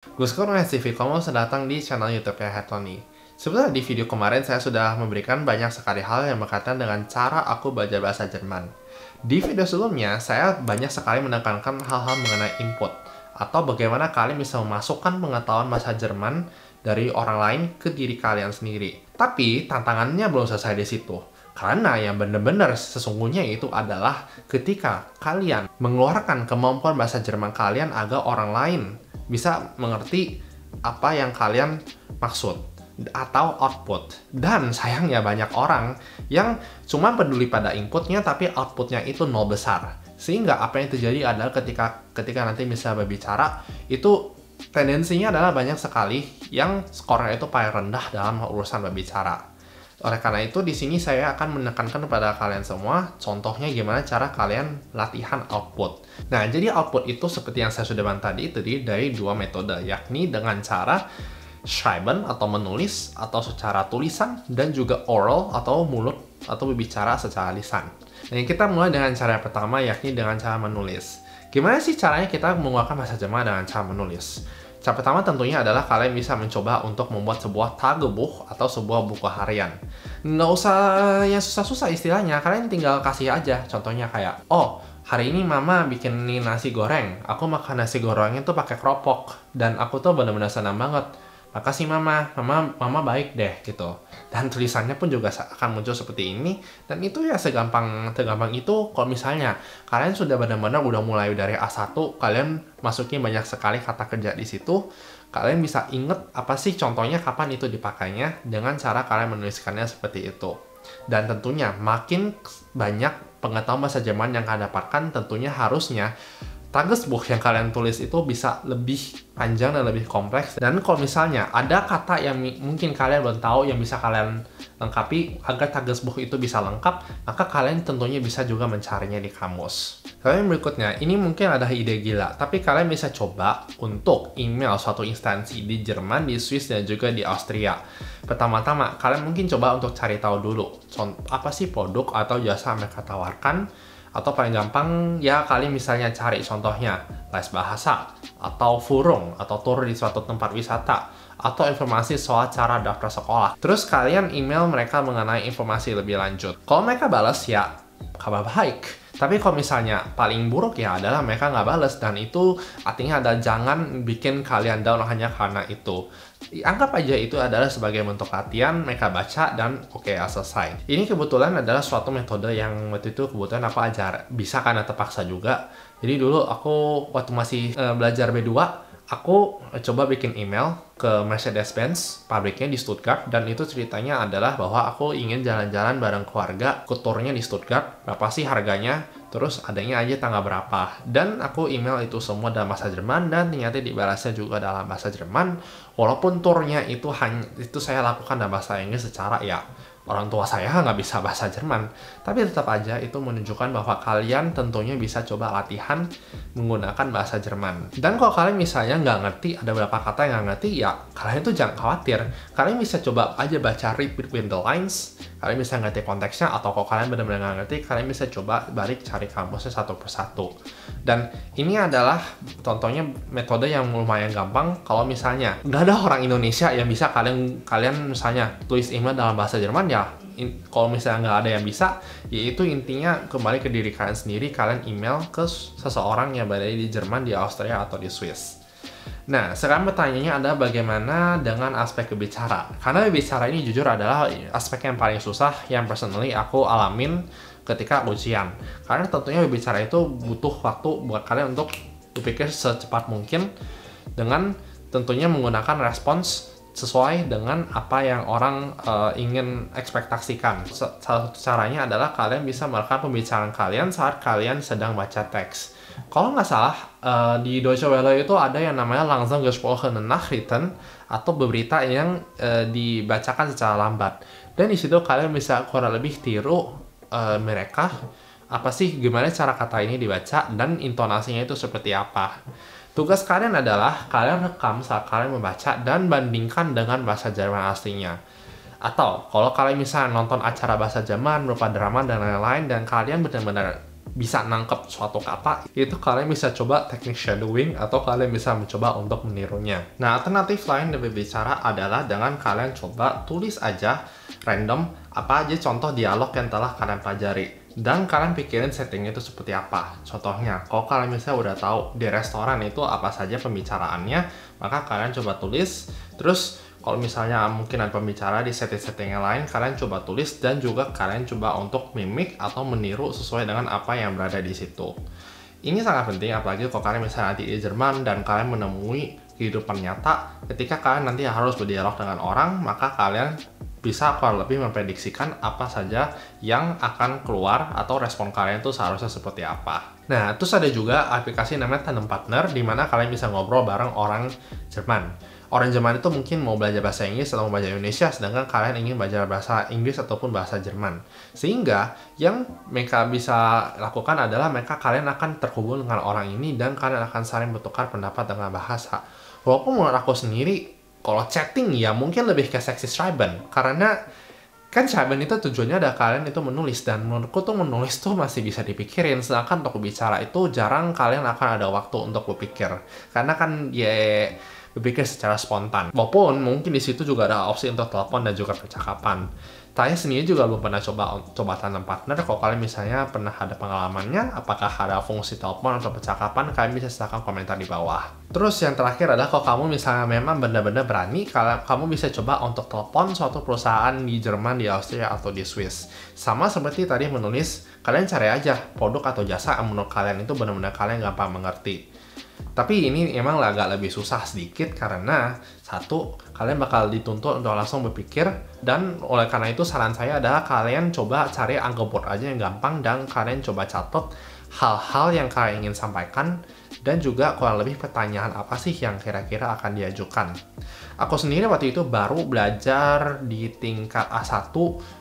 Gusko CV, kamu sudah datang di channel YouTube-nya Hetoni. Sebenarnya di video kemarin saya sudah memberikan banyak sekali hal yang berkaitan dengan cara aku belajar bahasa Jerman. Di video sebelumnya, saya banyak sekali menekankan hal-hal mengenai input, atau bagaimana kalian bisa memasukkan pengetahuan bahasa Jerman dari orang lain ke diri kalian sendiri. Tapi tantangannya belum selesai di situ. Karena yang benar-benar sesungguhnya itu adalah ketika kalian mengeluarkan kemampuan bahasa Jerman kalian agar orang lain bisa mengerti apa yang kalian maksud atau output. Dan sayangnya banyak orang yang cuma peduli pada inputnya tapi outputnya itu nol besar. Sehingga apa yang terjadi adalah ketika nanti bisa berbicara, itu tendensinya adalah banyak sekali yang skornya itu paling rendah dalam urusan berbicara. Oleh karena itu, di sini saya akan menekankan kepada kalian semua, contohnya gimana cara kalian latihan output. Nah, jadi output itu seperti yang saya sudah bilang tadi, terdiri dari dua metode, yakni dengan cara schreiben atau menulis, atau secara tulisan, dan juga oral atau mulut, atau berbicara secara lisan. Nah, kita mulai dengan cara yang pertama, yakni dengan cara menulis. Gimana sih caranya kita menguapkan bahasa Jerman dengan cara menulis? Cara pertama tentunya adalah kalian bisa mencoba untuk membuat sebuah Tagebuch atau sebuah buku harian. Nggak usah yang susah-susah istilahnya, kalian tinggal kasih aja. Contohnya kayak, oh, hari ini mama bikin nasi goreng, aku makan nasi gorengnya tuh pakai keropok, dan aku tuh bener-bener senang banget. Makasih mama baik deh gitu. Dan tulisannya pun juga akan muncul seperti ini. Dan itu ya segampang itu. Kalau misalnya kalian sudah benar-benar udah mulai dari A1, kalian masukin banyak sekali kata kerja di situ, kalian bisa inget apa sih contohnya, kapan itu dipakainya, dengan cara kalian menuliskannya seperti itu. Dan tentunya makin banyak pengetahuan bahasa Jerman yang kalian dapatkan, tentunya harusnya Tagesbuch yang kalian tulis itu bisa lebih panjang dan lebih kompleks. Dan kalau misalnya ada kata yang mungkin kalian belum tahu yang bisa kalian lengkapi agar Tagesbuch itu bisa lengkap, maka kalian tentunya bisa juga mencarinya di kamus. Lalu yang berikutnya, ini mungkin ada ide gila, tapi kalian bisa coba untuk email suatu instansi di Jerman, di Swiss, dan juga di Austria. Pertama-tama, kalian mungkin coba untuk cari tahu dulu apa sih produk atau jasa yang mereka tawarkan. Atau paling gampang, ya kalian misalnya cari contohnya les bahasa, atau furung, atau tur di suatu tempat wisata, atau informasi soal cara daftar sekolah. Terus kalian email mereka mengenai informasi lebih lanjut. Kalau mereka balas, ya kabar baik. Tapi kalau misalnya paling buruk ya adalah mereka nggak balas, dan itu artinya adalah jangan bikin kalian down hanya karena itu. Anggap aja itu adalah sebagai bentuk latihan, mereka baca dan oke, selesai. Ini kebetulan adalah suatu metode yang waktu itu kebetulan aku ajar, bisa karena terpaksa juga. Jadi dulu aku waktu masih belajar B2, aku coba bikin email ke Mercedes-Benz, pabriknya di Stuttgart, dan itu ceritanya adalah bahwa aku ingin jalan-jalan bareng keluarga ke turnya di Stuttgart, berapa sih harganya, terus adanya aja tanggal berapa. Dan aku email itu semua dalam bahasa Jerman, dan ternyata dibalasnya juga dalam bahasa Jerman, walaupun turnya itu saya lakukan dalam bahasa Inggris secara ya orang tua saya nggak bisa bahasa Jerman, tapi tetap aja itu menunjukkan bahwa kalian tentunya bisa coba latihan menggunakan bahasa Jerman. Dan kalau kalian misalnya nggak ngerti, ada beberapa kata yang nggak ngerti, ya kalian tuh jangan khawatir. Kalian bisa coba aja baca read between the lines, kalian bisa ngerti konteksnya, atau kalau kalian benar-benar nggak ngerti, kalian bisa coba balik cari kamusnya satu persatu. Dan ini adalah contohnya metode yang lumayan gampang. Kalau misalnya nggak ada orang Indonesia yang bisa kalian misalnya tulis email dalam bahasa Jerman, ya kalau misalnya nggak ada yang bisa, yaitu intinya kembali ke diri kalian sendiri, kalian email ke seseorang yang berada di Jerman, di Austria, atau di Swiss. Nah, sekarang pertanyaannya adalah bagaimana dengan aspek berbicara? Karena berbicara ini jujur adalah aspek yang paling susah yang personally aku alamin ketika ujian. Karena tentunya berbicara itu butuh waktu buat kalian untuk berpikir secepat mungkin dengan tentunya menggunakan respons sesuai dengan apa yang orang ingin ekspektasikan. Salah satu caranya adalah kalian bisa merekam pembicaraan kalian saat kalian sedang baca teks. Kalau nggak salah, di Deutsche Welle itu ada yang namanya langsung gesprochene Nachrichten, atau berita yang dibacakan secara lambat. Dan di situ kalian bisa kurang lebih tiru mereka, apa sih gimana cara kata ini dibaca dan intonasinya itu seperti apa. Tugas kalian adalah kalian rekam saat kalian membaca dan bandingkan dengan bahasa Jerman aslinya. Atau kalau kalian misalnya nonton acara bahasa Jerman berupa drama dan lain-lain, dan kalian benar-benar bisa nangkep suatu kata, itu kalian bisa coba teknik shadowing atau kalian bisa mencoba untuk menirunya. Nah, alternatif lain dari berbicara adalah dengan kalian coba tulis aja random apa aja contoh dialog yang telah kalian pelajari. Dan kalian pikirin settingnya itu seperti apa. Contohnya, kalau kalian misalnya udah tahu di restoran itu apa saja pembicaraannya, maka kalian coba tulis. Terus, kalau misalnya mungkin ada pembicara di setting-setting yang lain, kalian coba tulis dan juga kalian coba untuk mimik atau meniru sesuai dengan apa yang berada di situ. Ini sangat penting, apalagi kalau kalian misalnya nanti di Jerman dan kalian menemui kehidupan nyata, ketika kalian nanti harus berdialog dengan orang, maka kalian bisa kurang lebih memprediksikan apa saja yang akan keluar atau respon kalian itu seharusnya seperti apa. Nah, terus ada juga aplikasi namanya Tandem Partner, di mana kalian bisa ngobrol bareng orang Jerman. Orang Jerman itu mungkin mau belajar bahasa Inggris atau mau belajar Indonesia, sedangkan kalian ingin belajar bahasa Inggris ataupun bahasa Jerman. Sehingga yang mereka bisa lakukan adalah kalian akan terhubung dengan orang ini dan kalian akan saling bertukar pendapat dengan bahasa. Walaupun menurut aku sendiri, kalau chatting ya mungkin lebih ke seksi schreiben, karena kan schreiben itu tujuannya ada kalian itu menulis, dan menurutku tuh menulis tuh masih bisa dipikirin, sedangkan untuk bicara itu jarang kalian akan ada waktu untuk berpikir, karena kan ya berpikir secara spontan. Walaupun mungkin di situ juga ada opsi untuk telepon dan juga percakapan. Saya sendiri juga belum pernah coba Tandem Partner. Kalau kalian misalnya pernah ada pengalamannya, apakah ada fungsi telepon atau percakapan, kalian bisa silahkan komentar di bawah. Terus yang terakhir adalah kalau kamu misalnya memang benar-benar berani, kamu bisa coba untuk telepon suatu perusahaan di Jerman, di Austria, atau di Swiss. Sama seperti tadi menulis, kalian cari aja produk atau jasa yang menurut kalian itu benar-benar kalian gampang mengerti. Tapi ini emang agak lebih susah sedikit karena satu, kalian bakal dituntut untuk langsung berpikir, dan oleh karena itu saran saya adalah kalian coba cari angka board aja yang gampang dan kalian coba catat hal-hal yang kalian ingin sampaikan dan juga kurang lebih pertanyaan apa sih yang kira-kira akan diajukan. Aku sendiri waktu itu baru belajar di tingkat A1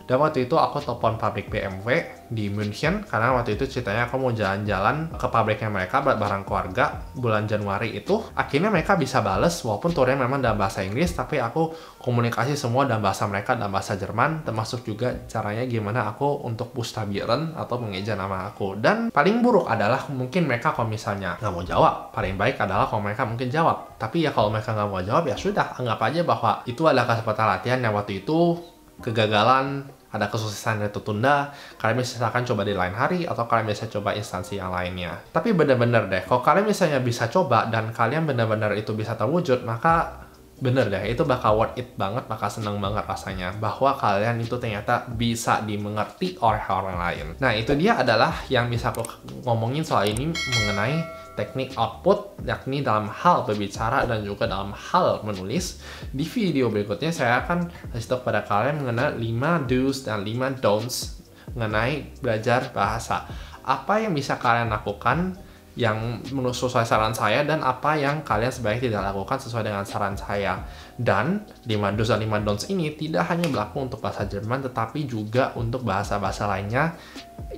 dan waktu itu aku telepon pabrik BMW di München karena waktu itu ceritanya aku mau jalan-jalan ke pabriknya mereka bareng keluarga bulan Januari itu. Akhirnya mereka bisa bales walaupun turnya memang dalam bahasa Inggris, tapi aku komunikasi semua dalam bahasa mereka, dalam bahasa Jerman, termasuk juga caranya gimana aku untuk bustabiren atau mengeja nama aku. Dan paling buruk adalah mungkin mereka kalau misalnya nggak mau jawab, paling baik adalah kalau mereka mungkin jawab. Tapi ya kalau mereka nggak mau jawab ya sudah, anggap aja bahwa itu adalah kesempatan latihan yang waktu itu kegagalan, ada kesuksesan yang tertunda, kalian bisa misalkan coba di lain hari, atau kalian bisa coba instansi yang lainnya. Tapi bener-bener deh, kalau kalian misalnya bisa coba, dan kalian bener-bener itu bisa terwujud, maka bener deh, itu bakal worth it banget, bakal seneng banget rasanya, bahwa kalian itu ternyata bisa dimengerti oleh orang lain. Nah, itu dia adalah yang bisa aku ngomongin soal ini mengenai teknik output, yakni dalam hal berbicara dan juga dalam hal menulis. Di video berikutnya saya akan kasih tahu pada kalian mengenai 5 do's dan 5 don'ts mengenai belajar bahasa. Apa yang bisa kalian lakukan yang menurut sesuai saran saya, dan apa yang kalian sebaiknya tidak lakukan sesuai dengan saran saya. Dan 5 do's dan 5 don'ts ini tidak hanya berlaku untuk bahasa Jerman, tetapi juga untuk bahasa-bahasa lainnya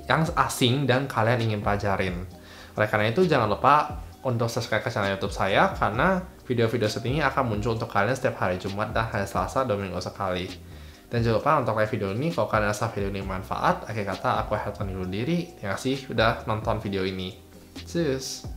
yang asing dan kalian ingin pelajarin. Oleh karena itu, jangan lupa untuk subscribe ke channel YouTube saya, karena video-video seperti ini akan muncul untuk kalian setiap hari Jumat dan hari Selasa 2 minggu sekali. Dan jangan lupa untuk like video ini kalau kalian rasa video ini bermanfaat. Akhir kata, aku Helton diri. Terima kasih sudah nonton video ini. Cheers!